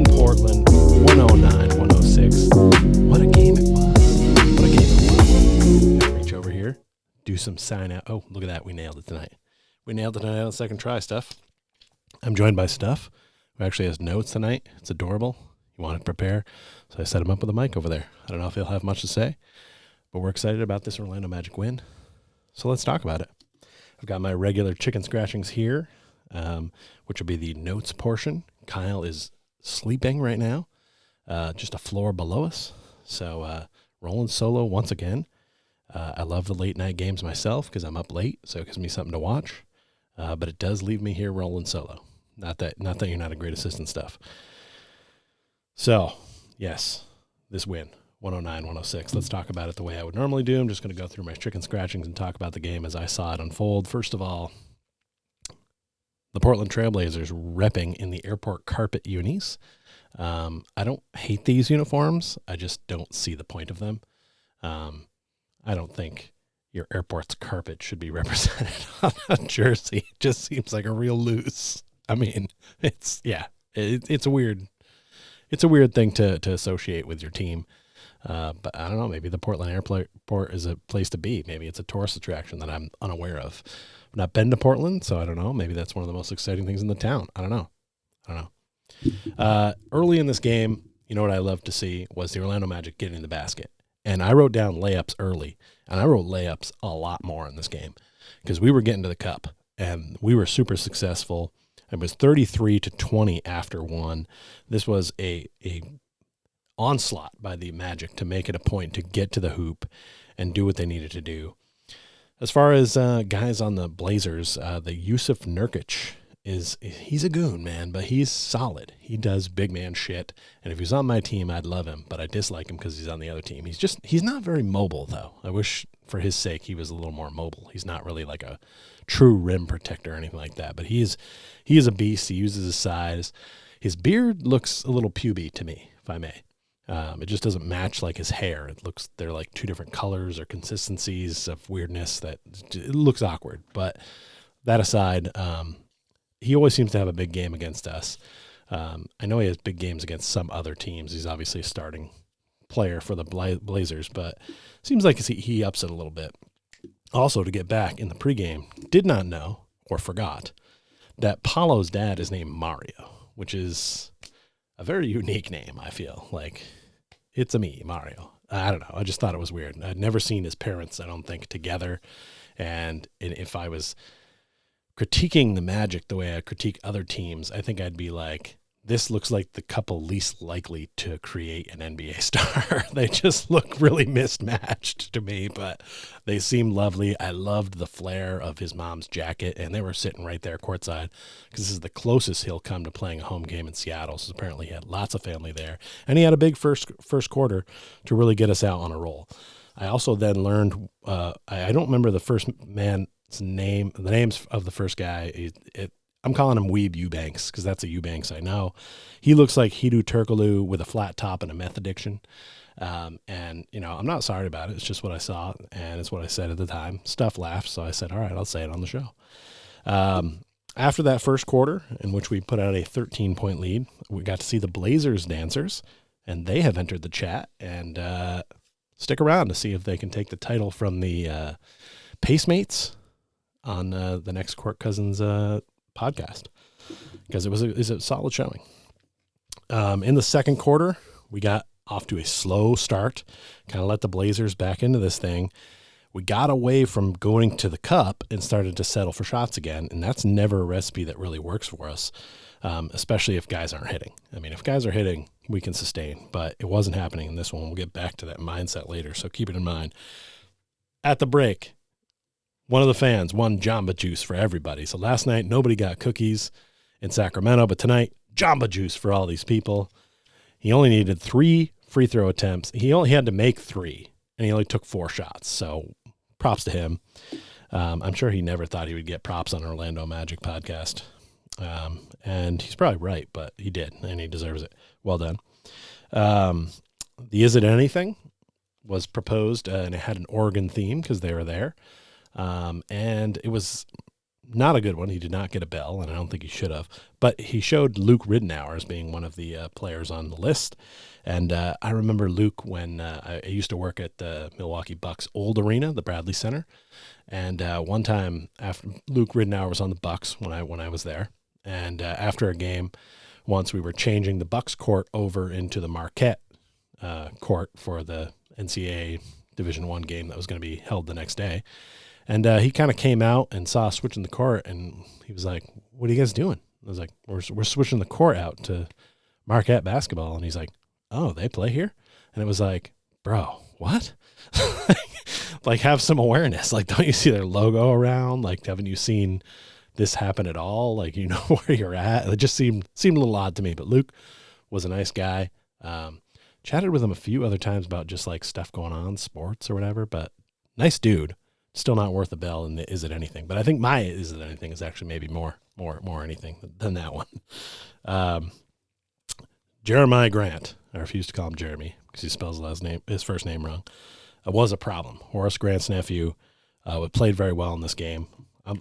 Portland, 109-106. What a game it was. What a game it was. Gotta reach over here, do some sign out. Oh, look at that. We nailed it tonight. We nailed it tonight on the second try, Steph. I'm joined by Steph, who actually has notes tonight. It's adorable. He wanted to prepare, so I set him up with a mic over there. I don't know if he'll have much to say, but we're excited about this Orlando Magic win. So let's talk about it. I've got my regular chicken scratchings here, which will be the notes portion. Kyle is sleeping right now, just a floor below us. So rolling solo once again. I love the late night games myself because I'm up late, so it gives me something to watch. But it does leave me here rolling solo. Not that you're not a great assistant, Steph. So, yes, this win, 109-106. Let's talk about it the way I would normally do. I'm just going to go through my chicken scratchings and talk about the game as I saw it unfold. First of all, the Portland Trailblazers repping in the airport carpet unis. I don't hate these uniforms. I just don't see the point of them. I don't think your airport's carpet should be represented on a jersey. It just seems like a real loose. I mean, it's a weird thing to associate with your team. But I don't know, maybe the Portland Airport is a place to be. Maybe it's a tourist attraction that I'm unaware of. I've not been to Portland, so I don't know. Maybe that's one of the most exciting things in the town. I don't know. Early in this game, you know what I love to see was the Orlando Magic getting the basket. And I wrote down layups early, and I wrote layups a lot more in this game because we were getting to the cup, and we were super successful. It was 33-20 after one. This was a onslaught by the Magic to make it a point to get to the hoop and do what they needed to do. As far as guys on the Blazers, the Yusuf Nurkic he's a goon, man, but he's solid. He does big man shit, and if he's on my team, I'd love him, but I dislike him because he's on the other team. He's not very mobile, though. I wish for his sake he was a little more mobile. He's not really like a true rim protector or anything like that, but he is a beast. He uses his size. His beard looks a little puby to me, if I may. It just doesn't match like his hair. They're like two different colors or consistencies of weirdness that it looks awkward. But that aside, he always seems to have a big game against us. I know he has big games against some other teams. He's obviously a starting player for the Blazers, but it seems like he ups it a little bit. Also, to get back in the pregame, did not know or forgot that Paulo's dad is named Mario, which is a very unique name, I feel. Like, it's a me, Mario. I don't know. I just thought it was weird. I'd never seen his parents, I don't think, together. And if I was critiquing the Magic the way I critique other teams, I think I'd be like, this looks like the couple least likely to create an NBA star. They just look really mismatched to me, but they seem lovely. I loved the flare of his mom's jacket, and they were sitting right there courtside because this is the closest he'll come to playing a home game in Seattle. So apparently he had lots of family there, and he had a big first quarter to really get us out on a roll. I also then learned, I don't remember the first man's name, the names of the first guy. I'm calling him Weeb Eubanks because that's a Eubanks I know. He looks like Hidu Turkoglu with a flat top and a meth addiction. And, I'm not sorry about it. It's just what I saw, and it's what I said at the time. Stuff laughed, so I said, all right, I'll say it on the show. After that first quarter, in which we put out a 13-point lead, we got to see the Blazers dancers, and they have entered the chat. And stick around to see if they can take the title from the Pacemates on the next Court Cousins podcast, because it was a solid showing. In the second quarter, we got off to a slow start, kind of let the Blazers back into this thing. We got away from going to the cup and started to settle for shots again, and that's never a recipe that really works for us, especially if guys aren't hitting. I mean, if guys are hitting, we can sustain, but it wasn't happening in this one. We'll get back to that mindset later, so keep it in mind. At the break, one of the fans won Jamba Juice for everybody. So last night, nobody got cookies in Sacramento, but tonight, Jamba Juice for all these people. He only needed 3 free throw attempts. He only had to make 3, and he only took 4 shots. So props to him. I'm sure he never thought he would get props on Orlando Magic podcast. And he's probably right, but he did, and he deserves it. Well done. The Is It Anything was proposed, and it had an Oregon theme because they were there. And it was not a good one. He did not get a bell, and I don't think he should have. But he showed Luke Ridenour as being one of the players on the list. And I remember Luke when I used to work at the Milwaukee Bucks old arena, the Bradley Center. And one time, after Luke Ridenour was on the Bucks when I was there, and after a game, once we were changing the Bucks court over into the Marquette court for the NCAA Division I game that was going to be held the next day. And he kind of came out and saw us switching the court, and he was like, "What are you guys doing?" I was like, we're switching the court out to Marquette basketball. And he's like, "Oh, they play here?" And it was like, bro, what? Like, have some awareness. Like, don't you see their logo around? Like, haven't you seen this happen at all? Like, you know where you're at. It just seemed a little odd to me. But Luke was a nice guy. Chatted with him a few other times about just like stuff going on, sports or whatever. But nice dude. Still not worth a bell. And is it anything? But I think my is it anything is actually maybe more anything than that one. Jeremiah Grant. I refuse to call him Jeremy because he spells his first name wrong. Was a problem. Horace Grant's nephew played very well in this game.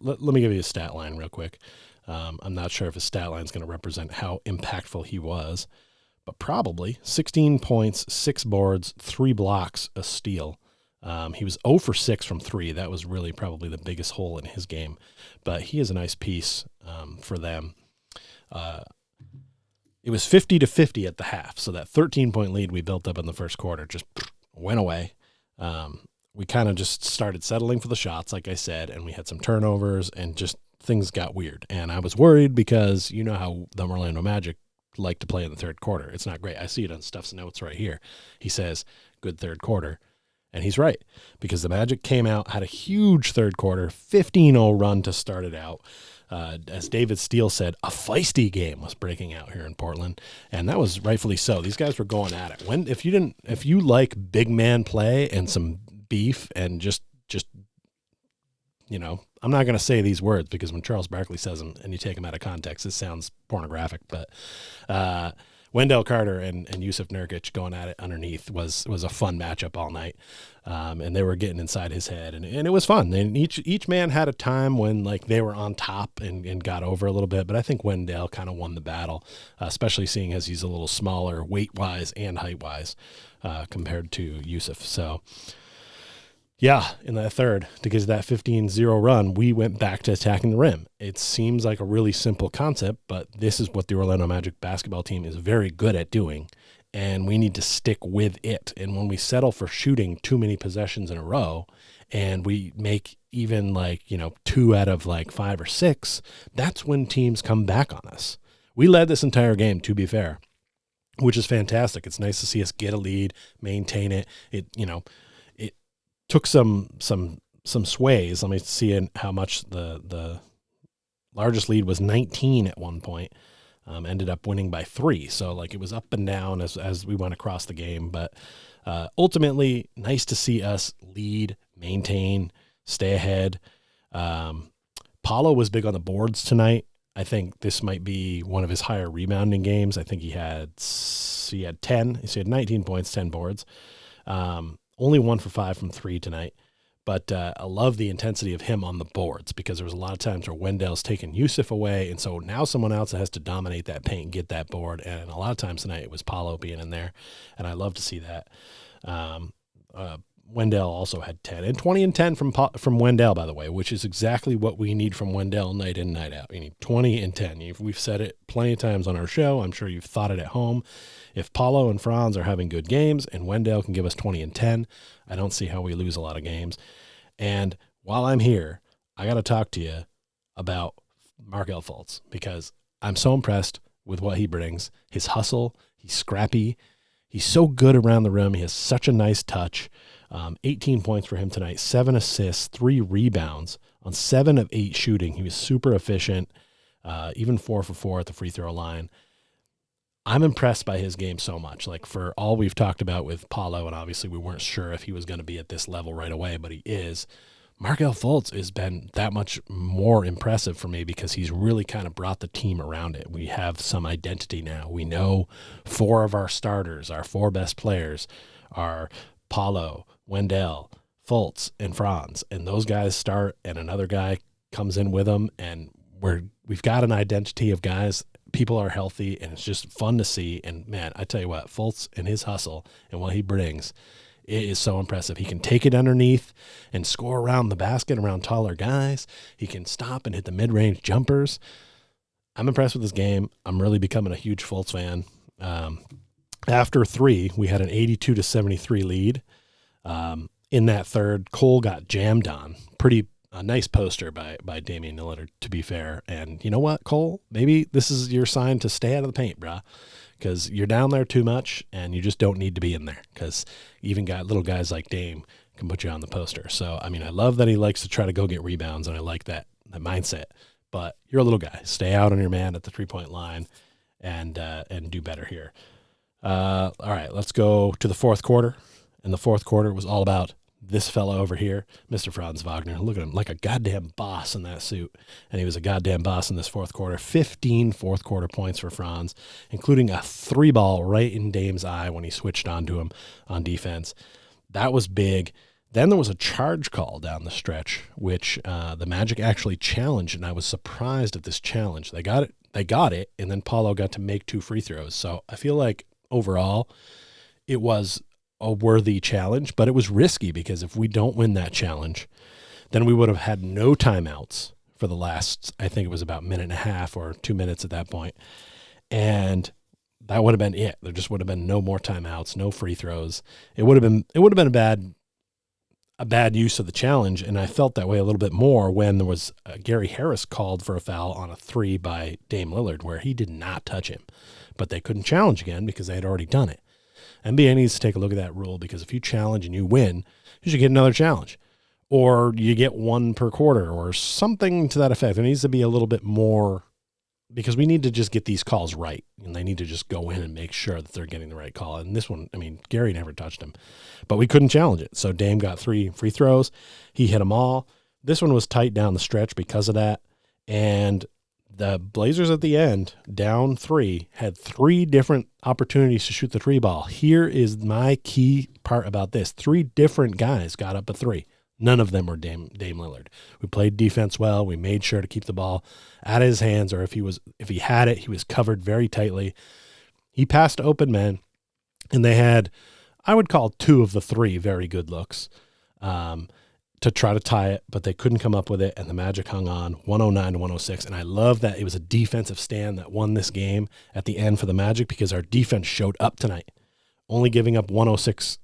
Let me give you a stat line real quick. I'm not sure if his stat line is going to represent how impactful he was, but probably 16 points, 6 boards, 3 blocks, a steal. He was 0 for 6 from 3. That was really probably the biggest hole in his game, but he is a nice piece for them. It was 50-50 at the half, so that 13-point lead we built up in the first quarter just went away. We kind of just started settling for the shots, like I said, and we had some turnovers, and just things got weird. And I was worried because you know how the Orlando Magic like to play in the third quarter. It's not great. I see it on Stuff's notes right here. He says, good third quarter. And he's right, because the Magic came out, had a huge third quarter, 15-0 run to start it out. As David Steele said, a feisty game was breaking out here in Portland, and that was rightfully so. These guys were going at it. If you like big man play and some beef and just you know, I'm not going to say these words because when Charles Barkley says them and you take them out of context, it sounds pornographic. But Wendell Carter and Yusuf Nurkic going at it underneath was a fun matchup all night. And they were getting inside his head, and it was fun. And each man had a time when like they were on top and got over a little bit. But I think Wendell kind of won the battle, especially seeing as he's a little smaller weight-wise and height-wise compared to Yusuf. So, yeah, in that third, to get to that 15-0 run, we went back to attacking the rim. It seems like a really simple concept, but this is what the Orlando Magic basketball team is very good at doing, and we need to stick with it. And when we settle for shooting too many possessions in a row and we make even 2 out of 5 or 6, that's when teams come back on us. We led this entire game, to be fair, which is fantastic. It's nice to see us get a lead, maintain it. It took some sways. Let me see how much the largest lead was 19 at one point. Ended up winning by 3. So it was up and down as we went across the game. But ultimately, nice to see us lead, maintain, stay ahead. Paulo was big on the boards tonight. I think this might be one of his higher rebounding games. I think he had 10. He had 19 points, 10 boards. Only 1 for 5 from 3 tonight. But I love the intensity of him on the boards because there was a lot of times where Wendell's taking Yusuf away, and so now someone else has to dominate that paint and get that board. And a lot of times tonight it was Paulo being in there, and I love to see that. Wendell also had 10 and 20 and 10 from Wendell, by the way, which is exactly what we need from Wendell night in, night out. You need 20 and 10. We've said it plenty of times on our show. I'm sure you've thought it at home. If Paulo and Franz are having good games and Wendell can give us 20 and 10, I don't see how we lose a lot of games. And while I'm here, I got to talk to you about Markelle Fultz because I'm so impressed with what he brings. His hustle, he's scrappy. He's so good around the rim. He has such a nice touch. 18 points for him tonight, 7 assists, 3 rebounds on 7 of 8 shooting. He was super efficient, even 4 for 4 at the free throw line. I'm impressed by his game so much. For all we've talked about with Paulo, and obviously we weren't sure if he was going to be at this level right away, but he is. Markelle Fultz has been that much more impressive for me because he's really kind of brought the team around it. We have some identity now. We know 4 of our starters, our 4 best players are Paulo, Wendell, Fultz, and Franz. And those guys start, and another guy comes in with them, and we've got an identity of guys. People are healthy, and it's just fun to see. And man, I tell you what, Fultz and his hustle and what he brings, it is so impressive. He can take it underneath and score around the basket around taller guys. He can stop and hit the mid-range jumpers. I'm impressed with this game. I'm really becoming a huge Fultz fan. After 3, we had an 82-73 lead. In that third, Cole got jammed on. A nice poster by Damian Lillard, to be fair. And you know what, Cole? Maybe this is your sign to stay out of the paint, brah, because you're down there too much, and you just don't need to be in there, because even little guys like Dame can put you on the poster. So, I mean, I love that he likes to try to go get rebounds, and I like that mindset. But you're a little guy. Stay out on your man at the three-point line and do better here. All right, let's go to the fourth quarter. And the fourth quarter was all about this fella over here, Mr. Franz Wagner. Look at him, like a goddamn boss in that suit. And he was a goddamn boss in this fourth quarter. 15 fourth quarter points for Franz, including a 3-ball right in Dame's eye when he switched onto him on defense. That was big. Then there was a charge call down the stretch, which the Magic actually challenged, and I was surprised at this challenge. They got it, and then Paulo got to make 2 free throws. So I feel like overall it was a worthy challenge, but it was risky, because if we don't win that challenge, then we would have had no timeouts for the last, I think it was about 1.5 minutes or 2 minutes at that point. And that would have been it. There just would have been no more timeouts, no free throws. It would have been a bad use of the challenge. And I felt that way a little bit more when there was Gary Harris called for a foul on a 3 by Dame Lillard, where he did not touch him, but they couldn't challenge again because they had already done it. NBA needs to take a look at that rule, because if you challenge and you win, you should get another challenge, or you get 1 per quarter or something to that effect. There needs to be a little bit more, because we need to just get these calls right, and they need to just go in and make sure that they're getting the right call. And this one, I mean, Gary never touched him, but we couldn't challenge it. So Dame got 3 free throws. He hit them all. This one was tight down the stretch because of that. And the Blazers at the end, down 3, had 3 different opportunities to shoot the 3-ball. Here is my key part about this. 3 different guys got up a 3. None of them were Dame Lillard. We played defense well. We made sure to keep the ball out of his hands, or if he had it, he was covered very tightly. He passed open men, and they had, I would call 2 of the 3 very good looks to try to tie it, but they couldn't come up with it, and the Magic hung on 109-106. And I love that it was a defensive stand that won this game at the end for the Magic, because our defense showed up tonight. Only giving up 106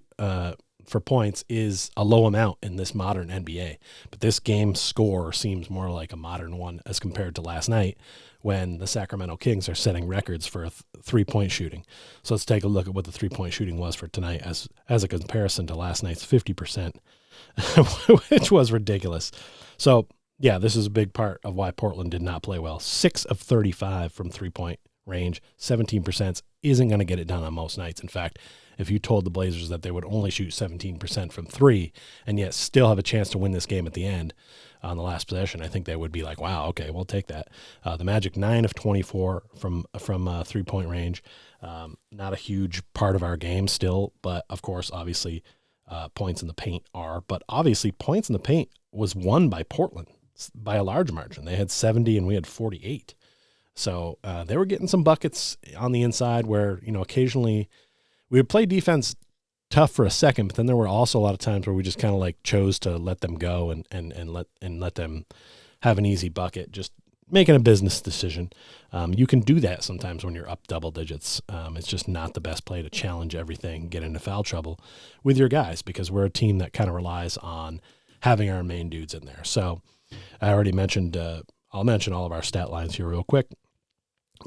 for points is a low amount in this modern NBA, but this game score seems more like a modern one as compared to last night, when the Sacramento Kings are setting records for three-point shooting. So let's take a look at what the three-point shooting was for tonight as a comparison to last night's 50%, which was ridiculous. So, yeah, this is a big part of why Portland did not play well. 6 of 35 from three-point range, 17% isn't going to get it done on most nights. In fact, if you told the Blazers that they would only shoot 17% from 3 and yet still have a chance to win this game at the end on the last possession, I think they would be like, wow, okay, we'll take that. The Magic 9 of 24 from three-point range. Not a huge part of our game still, but of course, obviously, points in the paint are. But obviously, points in the paint was won by Portland by a large margin. They had 70 and we had 48. So they were getting some buckets on the inside where, occasionally we would play defense tough for a second, but then there were also a lot of times where we just kind of like chose to let them go and let them have an easy bucket, just making a business decision. You can do that sometimes when you're up double digits. It's just not the best play to challenge everything, get into foul trouble with your guys, because we're a team that kind of relies on having our main dudes in there. So I already mentioned, I'll mention all of our stat lines here real quick.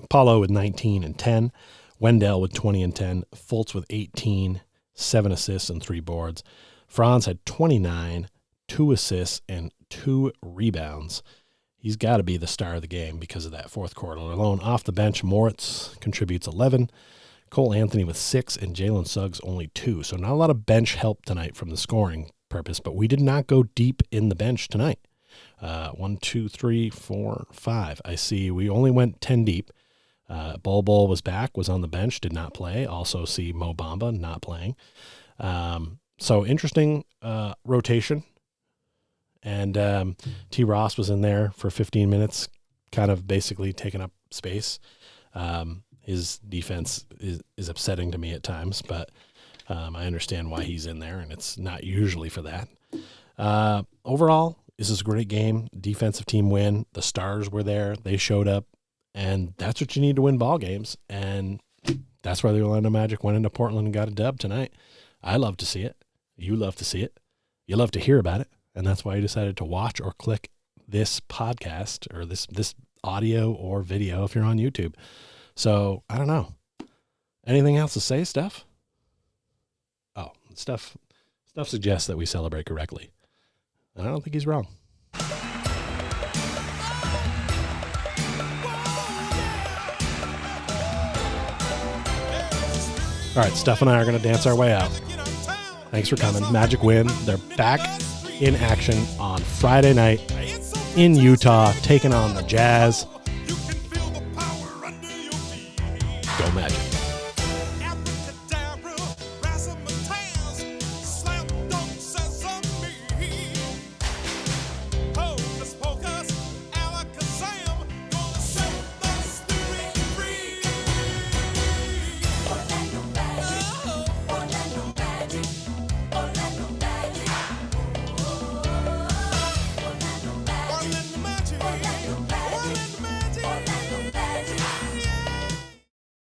Paulo with 19 and 10, Wendell with 20 and 10, Fultz with 18, 7 assists and 3 boards. Franz had 29, 2 assists and 2 rebounds. He's got to be the star of the game because of that fourth quarter alone. Off the bench, Moritz contributes 11, Cole Anthony with 6, and Jalen Suggs only 2. So not a lot of bench help tonight from the scoring purpose, but we did not go deep in the bench tonight. 1, 2, 3, 4, 5. I see we only went 10 deep. Bol was back, was on the bench, did not play. Also see Mo Bamba not playing. So interesting rotation. And T. Ross was in there for 15 minutes, kind of basically taking up space. His defense is upsetting to me at times, but I understand why he's in there, and it's not usually for that. Overall, this is a great game. Defensive team win. The stars were there. They showed up, and that's what you need to win ball games. And that's why the Orlando Magic went into Portland and got a dub tonight. I love to see it. You love to see it. You love to hear about it, and that's why you decided to watch or click this podcast or this audio or video if you're on YouTube. So I don't know. Anything else to say, Steph? Oh, Steph suggests that we celebrate correctly. And I don't think he's wrong. All right, Steph and I are going to dance our way out. Thanks for coming. Magic win. They're back in action on Friday night in Utah, taking on the Jazz. Go Magic.